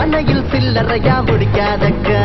பானையில் சில்லறையா முடிக்காதக்கா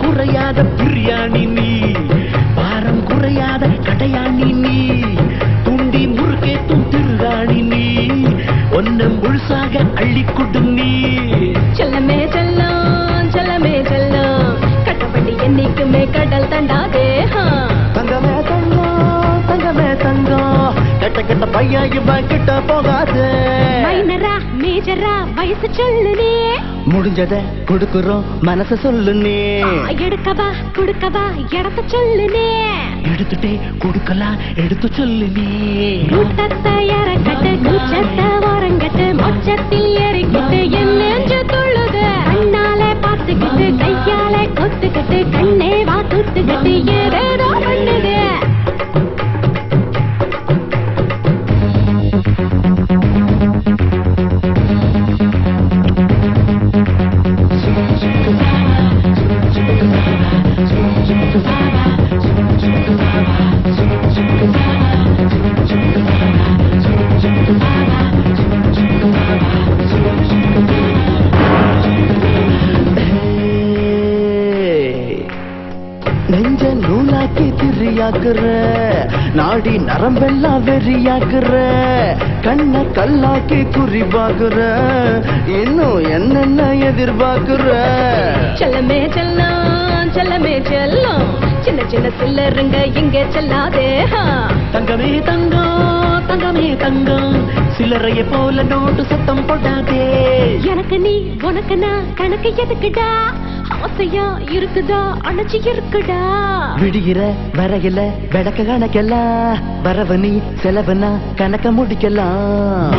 குறையாத பிரியாணி நீ பாரம் குறையாத கடையாணி நீ துண்டி முறுக்கேத்தும் திருகாணி நீ ஒன்ன முழுசாக அள்ளிக்குடு நீ செல்லமே செல்லம் செல்லமே செல்லம் கட்டப்பட்டி என்னைக்குமே கடல் தண்டாதே தங்கமே தங்கம் தங்கமே தங்கம் கட்ட கட்ட பையா இவன் கிட்ட போகாது மைனரா மேஜரா வயசு சொல்லு நீ முடிஞ்சத கொடுக்குறோம் மனச சொல்லு நீ எடுக்கவா கொடுக்கவா இடத்த சொல்லு நீ எடுத்துட்டே கொடுக்கலாம் எடுத்து சொல்லு நீ கூட்டத்தை இறக்கட்டு கூச்சத்தை ஓரங்கட்டு மொச்சத்தில் ஏறிக்கிட்டு என் நெஞ்சு துள்ளுது கண்ணாலே பார்த்துக்கிட்டு கையாலே கொத்துக்கிட்டு கண்ணே வா தூத்துக்கிட்டு ஏதேதோ பண்ணுது நெஞ்ச நூலாக்கி திரியாக்குற நாடி நரம்பெல்லாம் வெறியாக்குற கண்ண கல்லாக்கி குறிப்பாக்குற இன்னும் என்னென்ன எதிர்பார்க்குற செல்லமே செல்லம் செல்லமே செல்லம் சின்ன சின்ன சில்லருங்க இங்கே செல்லாதே தங்கமே தங்கம் தங்கமே தங்கம் சில்லறைய போல நோட்டு சத்தம் போடாதே எனக்கு நீ உனக்கு நான் கணக்கு எதுக்குடா ஆசையா இருக்குதா அணைச்சி இருக்குடா விடுகிற வரையில விளக்க கணக்கெல்லாம் வரவு நீ செலவுனா கணக்க முடிக்கலாம்